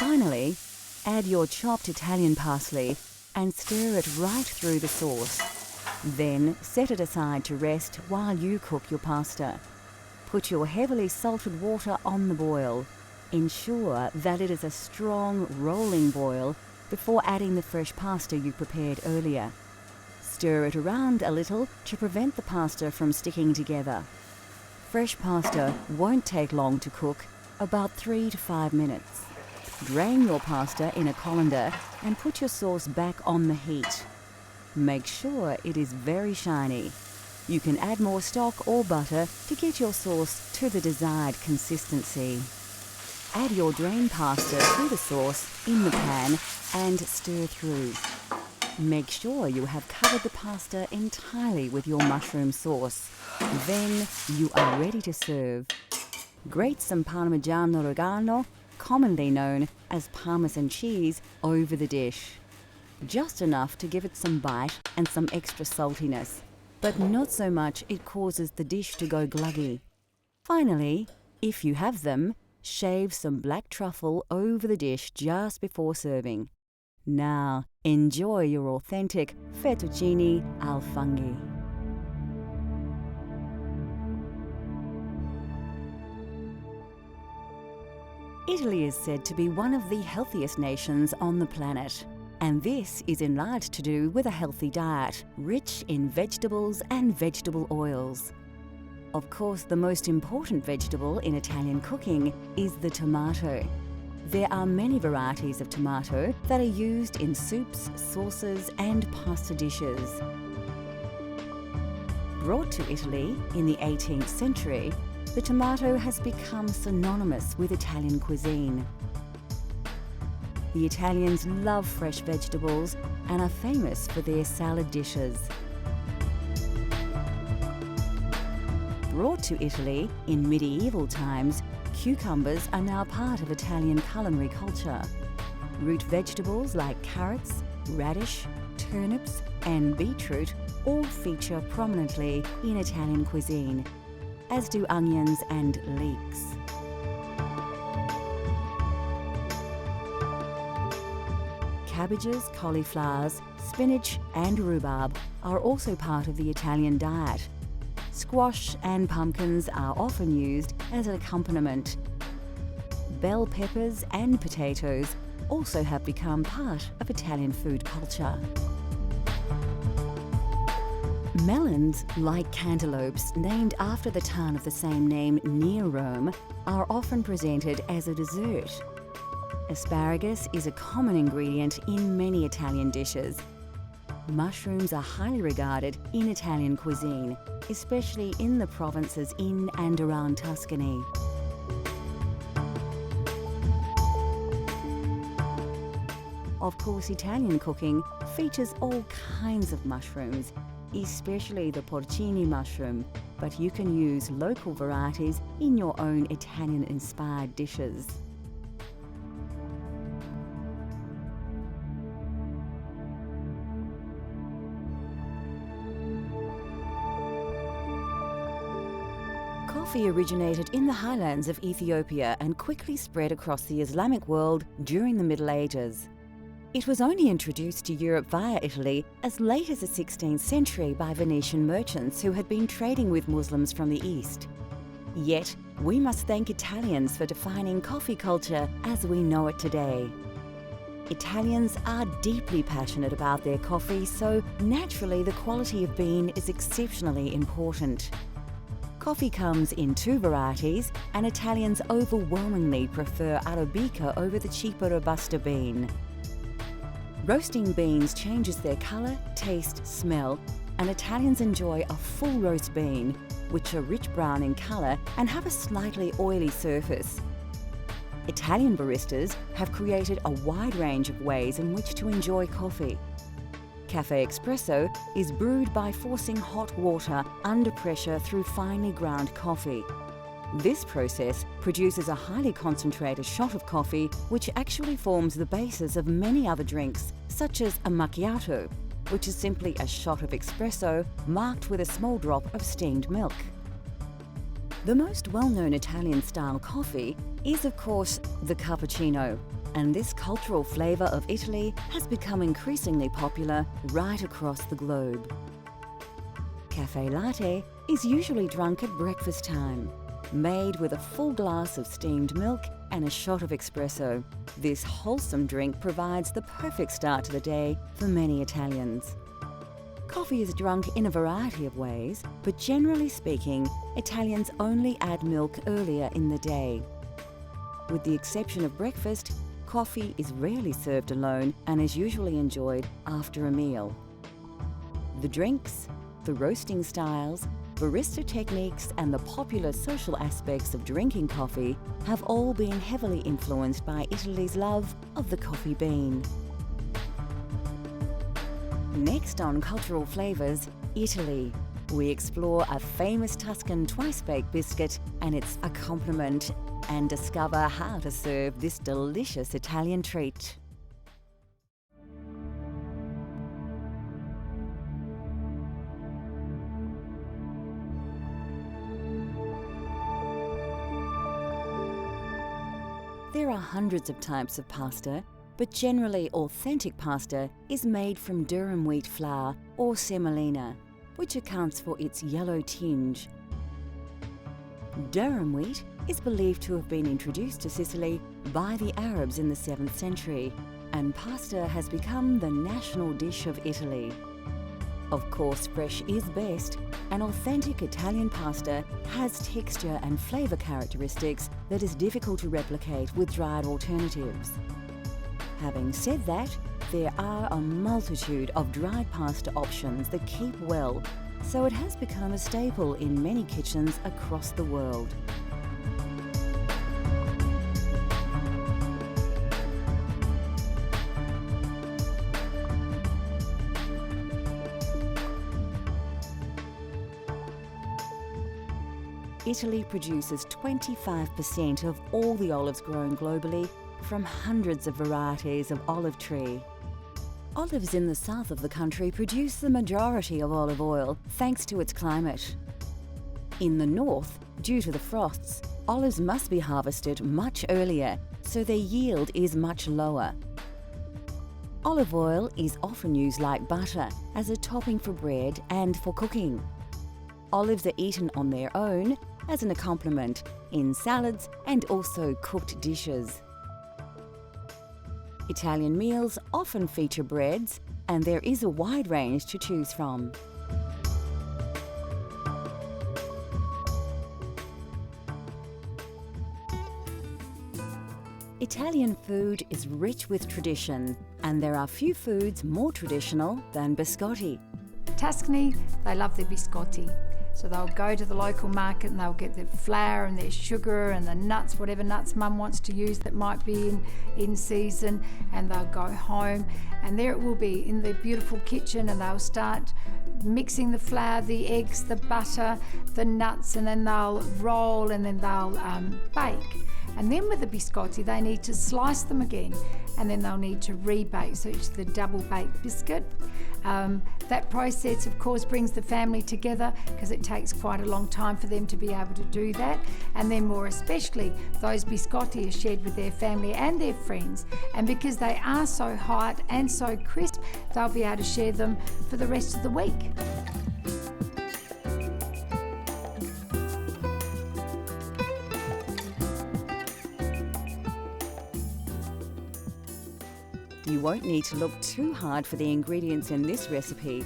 Finally, add your chopped Italian parsley and stir it right through the sauce. Then set it aside to rest while you cook your pasta. Put your heavily salted water on the boil. Ensure that it is a strong, rolling boil before adding the fresh pasta you prepared earlier. Stir it around a little to prevent the pasta from sticking together. Fresh pasta won't take long to cook, about 3 to 5 minutes. Drain your pasta in a colander and put your sauce back on the heat. Make sure it is very shiny. You can add more stock or butter to get your sauce to the desired consistency. Add your drained pasta to the sauce in the pan and stir through. Make sure you have covered the pasta entirely with your mushroom sauce. Then you are ready to serve. Grate some Parmigiano Reggiano, commonly known as Parmesan cheese, over the dish. Just enough to give it some bite and some extra saltiness, but not so much it causes the dish to go gluggy. Finally, if you have them, shave some black truffle over the dish just before serving. Now, enjoy your authentic fettuccine al funghi. Italy is said to be one of the healthiest nations on the planet. And this is in large to do with a healthy diet, rich in vegetables and vegetable oils. Of course, the most important vegetable in Italian cooking is the tomato. There are many varieties of tomato that are used in soups, sauces, and pasta dishes. Brought to Italy in the 18th century, the tomato has become synonymous with Italian cuisine. The Italians love fresh vegetables and are famous for their salad dishes. Brought to Italy in medieval times, cucumbers are now part of Italian culinary culture. Root vegetables like carrots, radish, turnips, and beetroot all feature prominently in Italian cuisine, as do onions and leeks. Cabbages, cauliflowers, spinach and rhubarb are also part of the Italian diet. Squash and pumpkins are often used as an accompaniment. Bell peppers and potatoes also have become part of Italian food culture. Melons, like cantaloupes named after the town of the same name near Rome, are often presented as a dessert. Asparagus is a common ingredient in many Italian dishes. Mushrooms are highly regarded in Italian cuisine, especially in the provinces in and around Tuscany. Of course, Italian cooking features all kinds of mushrooms, especially the porcini mushroom, but you can use local varieties in your own Italian-inspired dishes. Coffee originated in the highlands of Ethiopia and quickly spread across the Islamic world during the Middle Ages. It was only introduced to Europe via Italy as late as the 16th century by Venetian merchants who had been trading with Muslims from the East. Yet, we must thank Italians for defining coffee culture as we know it today. Italians are deeply passionate about their coffee, so naturally the quality of bean is exceptionally important. Coffee comes in two varieties, and Italians overwhelmingly prefer Arabica over the cheaper Robusta bean. Roasting beans changes their colour, taste, smell, and Italians enjoy a full roast bean, which are rich brown in colour and have a slightly oily surface. Italian baristas have created a wide range of ways in which to enjoy coffee. Cafe Espresso is brewed by forcing hot water under pressure through finely ground coffee. This process produces a highly concentrated shot of coffee, which actually forms the basis of many other drinks, such as a macchiato, which is simply a shot of espresso marked with a small drop of steamed milk. The most well-known Italian-style coffee is, of course, the cappuccino, and this cultural flavour of Italy has become increasingly popular right across the globe. Caffè latte is usually drunk at breakfast time, made with a full glass of steamed milk and a shot of espresso. This wholesome drink provides the perfect start to the day for many Italians. Coffee is drunk in a variety of ways, but generally speaking, Italians only add milk earlier in the day. With the exception of breakfast, coffee is rarely served alone and is usually enjoyed after a meal. The drinks, the roasting styles, barista techniques and the popular social aspects of drinking coffee have all been heavily influenced by Italy's love of the coffee bean. Next on Cultural Flavours, Italy. We explore a famous Tuscan twice-baked biscuit and its accompaniment and discover how to serve this delicious Italian treat. There are hundreds of types of pasta, but generally authentic pasta is made from durum wheat flour or semolina, which accounts for its yellow tinge. Durum wheat is believed to have been introduced to Sicily by the Arabs in the 7th century, and pasta has become the national dish of Italy. Of course, fresh is best, and authentic Italian pasta has texture and flavour characteristics that is difficult to replicate with dried alternatives. Having said that, there are a multitude of dried pasta options that keep well, so it has become a staple in many kitchens across the world. Italy produces 25% of all the olives grown globally from hundreds of varieties of olive tree. Olives in the south of the country produce the majority of olive oil thanks to its climate. In the north, due to the frosts, olives must be harvested much earlier, so their yield is much lower. Olive oil is often used like butter as a topping for bread and for cooking. Olives are eaten on their own, as an accompaniment, in salads and also cooked dishes. Italian meals often feature breads, and there is a wide range to choose from. Italian food is rich with tradition, and there are few foods more traditional than biscotti. Tuscany, they love their biscotti. So they'll go to the local market and they'll get their flour and their sugar and the nuts, whatever nuts mum wants to use that might be in season, and they'll go home and there it will be in their beautiful kitchen, and they'll start mixing the flour, the eggs, the butter, the nuts, and then they'll roll and then they'll bake. And then with the biscotti, they need to slice them again, and then they'll need to rebake, so it's the double baked biscuit. That process, of course, brings the family together because it takes quite a long time for them to be able to do that. And then more especially, those biscotti are shared with their family and their friends. And because they are so hot and so crisp, they'll be able to share them for the rest of the week. You won't need to look too hard for the ingredients in this recipe.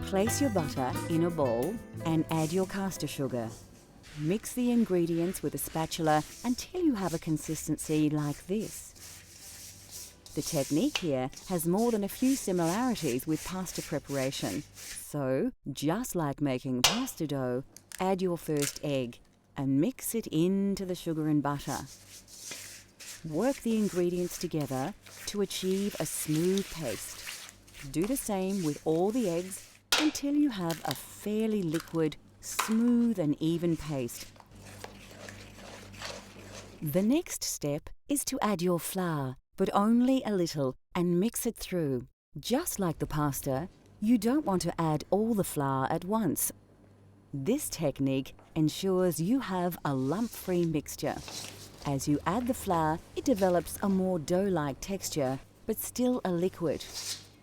Place your butter in a bowl and add your caster sugar. Mix the ingredients with a spatula until you have a consistency like this. The technique here has more than a few similarities with pasta preparation. So, just like making pasta dough, add your first egg and mix it into the sugar and butter. Work the ingredients together to achieve a smooth paste. Do the same with all the eggs until you have a fairly liquid, smooth and even paste. The next step is to add your flour, but only a little, and mix it through. Just like the pasta, you don't want to add all the flour at once. This technique ensures you have a lump-free mixture. As you add the flour, it develops a more dough-like texture, but still a liquid.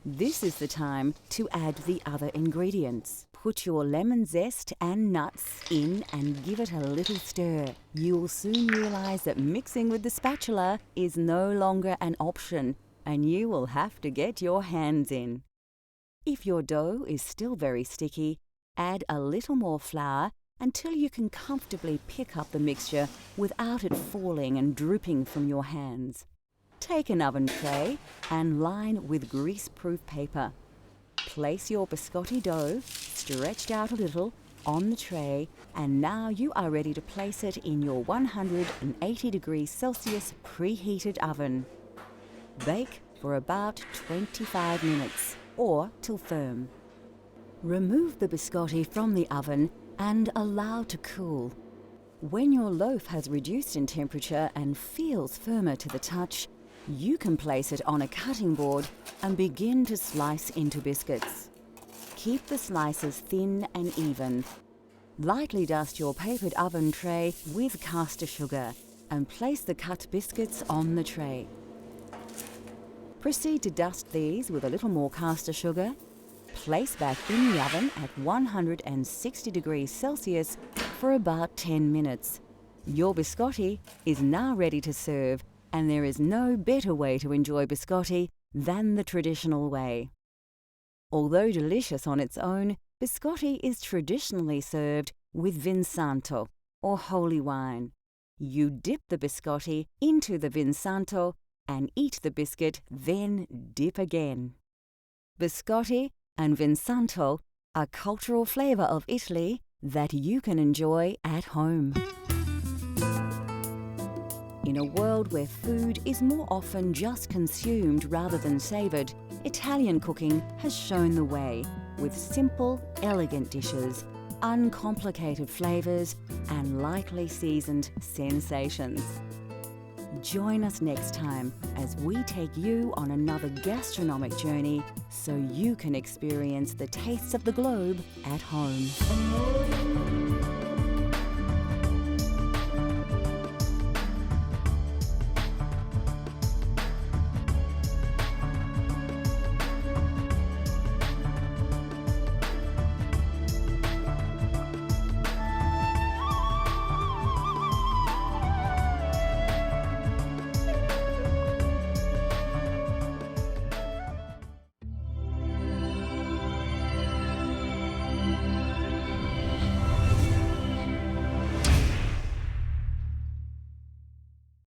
This is the time to add the other ingredients. Put your lemon zest and nuts in and give it a little stir. You'll soon realize that mixing with the spatula is no longer an option, and you will have to get your hands in. If your dough is still very sticky, add a little more flour until you can comfortably pick up the mixture without it falling and drooping from your hands. Take an oven tray and line with grease-proof paper. Place your biscotti dough, stretched out a little, on the tray, and now you are ready to place it in your 180 degrees Celsius preheated oven. Bake for about 25 minutes or till firm. Remove the biscotti from the oven and allow to cool. When your loaf has reduced in temperature and feels firmer to the touch, you can place it on a cutting board and begin to slice into biscuits. Keep the slices thin and even. Lightly dust your papered oven tray with caster sugar and place the cut biscuits on the tray. Proceed to dust these with a little more caster sugar. Place back in the oven at 160 degrees Celsius for about 10 minutes. Your biscotti is now ready to serve, and there is no better way to enjoy biscotti than the traditional way. Although delicious on its own, biscotti is traditionally served with Vinsanto, or holy wine. You dip the biscotti into the Vinsanto and eat the biscuit, then dip again. Biscotti and Vinsanto are cultural flavour of Italy that you can enjoy at home. In a world where food is more often just consumed rather than savoured, Italian cooking has shown the way with simple, elegant dishes, uncomplicated flavours, and lightly seasoned sensations. Join us next time as we take you on another gastronomic journey so you can experience the tastes of the globe at home.